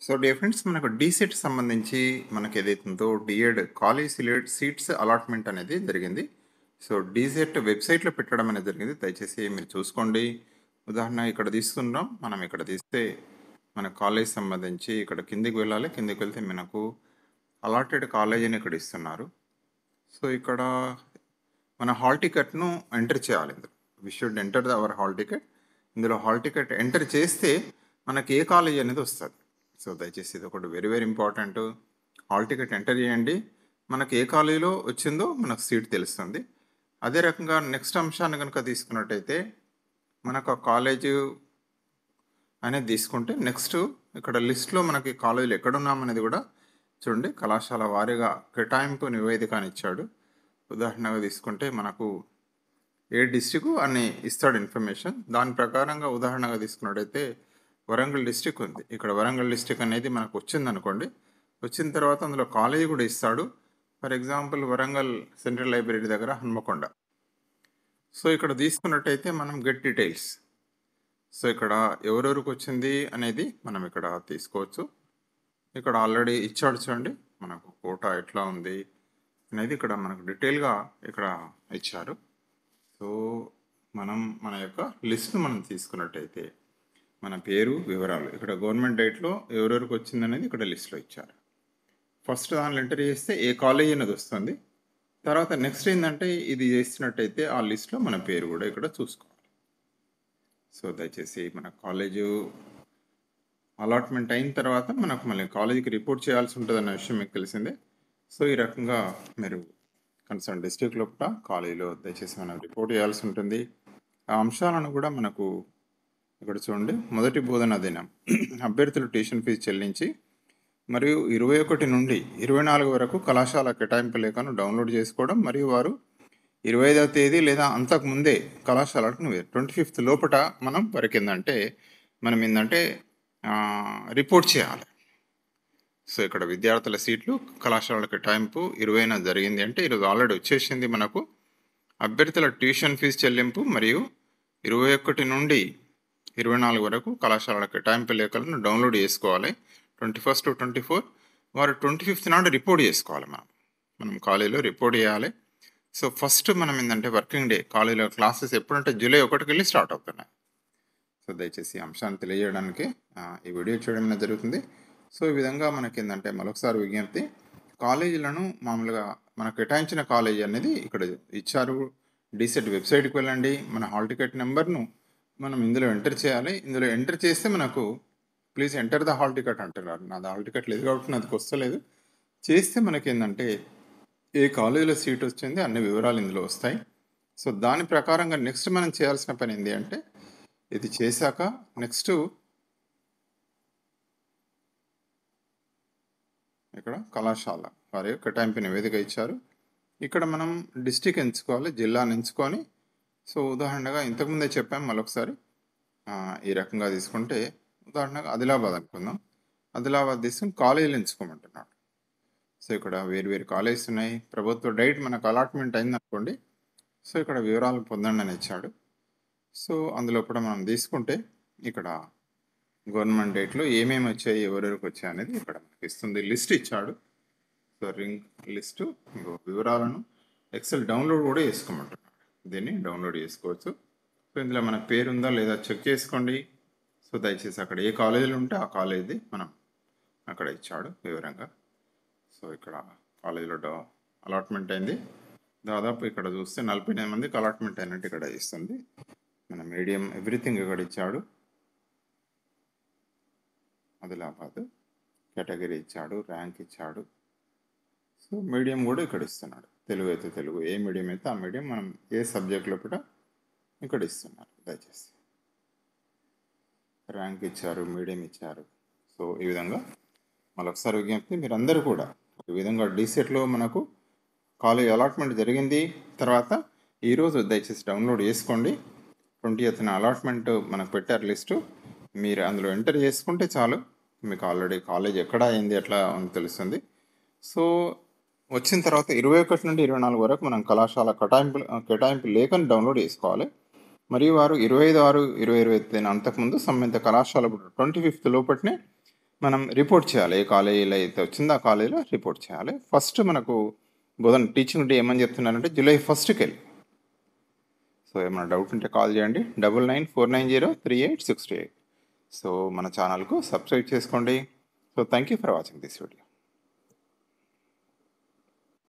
So dear friends, మనకు DEECET సంబంధించి మనకి ఏదైతుందో డిఎడ్ కాలేజ్ సీట్స్ అలాట్మెంట్ అనేది జరిగింది. సో డీసెట్ వెబ్సైట్లో పెట్టడం అనేది జరిగింది. దయచేసి మీరు చూసుకోండి. ఉదాహరణ ఇక్కడ తీస్తున్నాం. మనం ఇక్కడ తీస్తే మన కాలేజ్ సంబంధించి ఇక్కడ కిందికి వెళ్ళాలి. కిందికి వెళ్తే మనకు అలాటెడ్ కాలేజ్ అని ఇక్కడ ఇస్తున్నారు. సో ఇక్కడ మన హాల్ టికెట్ను ఎంటర్ చేయాలి. ఇందులో we should enter our hall ticket. ఇందులో హాల్ టికెట్ ఎంటర్ చేస్తే మనకి ఏ కాలేజ్ అనేది వస్తుంది. సో దయచేసి ఇది ఒకటి very very important. Hall ticket enter చేయండి. మనకి ఏ కాలేజీలో వచ్చిందో మనకు సీట్ తెలుస్తుంది. అదే రకంగా నెక్స్ట్ అంశాన్ని కనుక తీసుకున్నట్టయితే మనకు ఆ కాలేజ్ అనేది తీసుకుంటే నెక్స్ట్ ఇక్కడ లిస్ట్లో మనకి కాలేజీలు ఎక్కడున్నామనేది కూడా చూడండి. కళాశాల వారీగా కేటాయింపు నివేదిక అని ఇచ్చాడు. ఉదాహరణగా తీసుకుంటే మనకు ఏ డిస్టిక్ అని ఇస్తాడు ఇన్ఫర్మేషన్. దాని ప్రకారంగా ఉదాహరణగా తీసుకున్నట్టయితే వరంగల్ డిస్టిక్ ఉంది. ఇక్కడ వరంగల్ డిస్టిక్ అనేది మనకు వచ్చింది అనుకోండి. వచ్చిన తర్వాత అందులో కాలేజీ కూడా ఇస్తాడు. For example Warangal central library దగ్గర హన్మకొండ. సో ఇక్కడ తీసుకున్నట్టయితే మనం గెట్ డీటెయిల్స్. సో ఇక్కడ ఎవరెవరికి వచ్చింది అనేది మనం ఇక్కడ తీసుకోవచ్చు. ఇక్కడ ఆల్రెడీ ఇచ్చాడు చూడండి. మనకు కోటా ఎట్లా ఉంది అనేది ఇక్కడ మనకు డీటెయిల్గా ఇక్కడ ఇచ్చారు. సో మనం మన యొక్క లిస్ట్ను మనం తీసుకున్నట్టయితే మన పేరు వివరాలు ఇక్కడ గవర్నమెంట్ డేట్లో ఎవరెవరికి వచ్చింది అనేది ఇక్కడ లిస్ట్లో ఇచ్చారు. ఫస్ట్ దానిలో ఎంటర్ చేస్తే ఏ కాలేజ్ అనేది వస్తుంది. తర్వాత నెక్స్ట్ ఏంటంటే ఇది చేసినట్టయితే ఆ లిస్ట్లో మన పేరు కూడా ఇక్కడ చూసుకోవాలి. సో దయచేసి మన కాలేజు అలాట్మెంట్ అయిన తర్వాత మనకు మళ్ళీ కాలేజీకి రిపోర్ట్ చేయాల్సి ఉంటుంది అన్న విషయం మీకు తెలిసిందే. సో ఈ రకంగా మీరు కన్సర్న్ డిస్ట్రిక్ట్ లోపల కాలేజీలో దయచేసి మనం రిపోర్ట్ చేయాల్సి ఉంటుంది. ఆ అంశాలను కూడా మనకు ఇక్కడ చూడండి. మొదటి బోధనా దినం అభ్యర్థులు ట్యూషన్ ఫీజు చెల్లించి మరియు 21 నుండి 24 వరకు కళాశాల కేటాయింపు లేఖను డౌన్లోడ్ చేసుకోవడం మరియు వారు 25వ తేదీ లేదా అంతకు ముందే కళాశాలకు 25th లోపల మనం వరకు ఏంటంటే రిపోర్ట్ చేయాలి. సో ఇక్కడ విద్యార్థుల సీట్లు కళాశాల కేటాయింపు 20న జరిగింది అంటే ఈరోజు ఆల్రెడీ వచ్చేసింది మనకు. అభ్యర్థుల ట్యూషన్ ఫీజు చెల్లింపు మరియు 21 నుండి 24 వరకు కళాశాల కేటాయింపు లేఖలను డౌన్లోడ్ చేసుకోవాలి. 21st to 24 వారు 25th నాడు రిపోర్ట్ చేసుకోవాలి. మనం కాలేజీలో రిపోర్ట్ చేయాలి. సో ఫస్ట్ మనం ఏంటంటే వర్కింగ్ డే కాలేజీలో క్లాసెస్ ఎప్పుడంటే జూలై 1కి వెళ్ళి స్టార్ట్ అవుతున్నాయి. సో దయచేసి అంశాన్ని తెలియజేయడానికి ఈ వీడియో చేయడం జరుగుతుంది. సో ఈ విధంగా మనకి ఏంటంటే మరొకసారి విజ్ఞప్తి, కాలేజీలను మామూలుగా మనకు కేటాయించిన కాలేజీ అనేది ఇక్కడ ఇచ్చారు. డీసెట్ వెబ్సైట్కి వెళ్ళండి. మన హాల్ టికెట్ నెంబర్ను మనం ఇందులో ఎంటర్ చేయాలి. ఇందులో ఎంటర్ చేస్తే మనకు please enter the hall ticket అంటున్నారు. నాది హాల్ టికెట్ లేదు కాబట్టి నాది వస్తలేదు. చేస్తే మనకి ఏంటంటే ఏ కాలేజీలో సీట్ వచ్చింది అన్ని వివరాలు ఇందులో వస్తాయి. సో దాని ప్రకారంగా నెక్స్ట్ మనం చేయాల్సిన పని ఏంటి అంటే ఇది చేశాక నెక్స్ట్ ఇక్కడ కళాశాల వారి కేటాయింపు నివేదిక ఇచ్చారు. ఇక్కడ మనం డిస్టిక్ ఎంచుకోవాలి, జిల్లాను ఎంచుకొని. సో ఉదాహరణగా ఇంతకుముందే చెప్పాము, మరొకసారి ఈ రకంగా తీసుకుంటే ఉదాహరణగా ఆదిలాబాద్ అనుకుందాం. ఆదిలాబాద్ తీసుకుని కాలేజీలు ఎంచుకోమంటున్నాడు. సో ఇక్కడ వేరు కాలేజెస్ ఉన్నాయి. ప్రభుత్వ డైట్ మనకు అలాట్మెంట్ అయింది అనుకోండి. సో ఇక్కడ వివరాలు పొందండి అని ఇచ్చాడు. సో అందులో కూడా మనం తీసుకుంటే ఇక్కడ గవర్నమెంట్ డేట్లో ఏమేమి వచ్చాయి, ఎవరెవరికి వచ్చాయి అనేది ఇక్కడ మనకి ఇస్తుంది. లిస్ట్ ఇచ్చాడు. సో లిస్టు వివరాలను ఎక్సెల్ డౌన్లోడ్ కూడా చేసుకోమంటున్నాడు. దీన్ని డౌన్లోడ్ చేసుకోవచ్చు. సో ఇందులో మన పేరు ఉందా లేదా చెక్ చేసుకోండి. సో దయచేసి అక్కడ ఏ కాలేజీలు ఉంటే ఆ కాలేజీ మనం అక్కడ ఇచ్చాడు వివరంగా. సో ఇక్కడ కాలేజీలో అలాట్మెంట్ అయింది. దాదాపు ఇక్కడ చూస్తే 49 మందికి అలాట్మెంట్ అయినట్టు ఇక్కడ ఇస్తుంది. మన మీడియం ఎవ్రీథింగ్ ఇక్కడ ఇచ్చాడు. ఆదిలాబాద్ కేటగిరీ ఇచ్చాడు, ర్యాంక్ ఇచ్చాడు. సో మీడియం కూడా ఇక్కడ ఇస్తున్నాడు. తెలుగు అయితే తెలుగు, ఏ మీడియం అయితే ఆ మీడియం మనం ఏ సబ్జెక్ట్లో కూడా ఇక్కడ ఇస్తున్నారు. దయచేసి ర్యాంక్ ఇచ్చారు, మీడియం ఇచ్చారు. సో ఈ విధంగా మరొకసారి విజ్ఞప్తి, మీరందరూ కూడా ఈ విధంగా డీసెట్లో మనకు కాలేజ్ అలాట్మెంట్ జరిగింది. తర్వాత ఈరోజు దయచేసి డౌన్లోడ్ చేసుకోండి. 20th అలాట్మెంట్ మనకు పెట్టారు లిస్టు. మీరు అందులో ఎంటర్ చేసుకుంటే చాలు, మీకు ఆల్రెడీ కాలేజ్ ఎక్కడ అయింది ఎట్లా అని తెలుస్తుంది. సో వచ్చిన తర్వాత 21 నుండి 24 వరకు మనం కళాశాల కేటాయింపు లేఖను డౌన్లోడ్ చేసుకోవాలి. మరియు వారు 25/6/2020 అంతకుముందు సంబంధిత కళాశాల 25th లోపటినే మనం రిపోర్ట్ చేయాలి. ఏ కాలేజీలో అయితే వచ్చిందో ఆ కాలేజీలో రిపోర్ట్ చేయాలి. ఫస్ట్ మనకు బోధన టీచింగ్ డే ఏమని చెప్తున్నారంటే జూలై 1కి వెళ్ళి. సో ఏమైనా డౌట్ ఉంటే కాల్ చేయండి 9949038628. సో మన ఛానల్కు సబ్స్క్రైబ్ చేసుకోండి. So thank you for watching this video.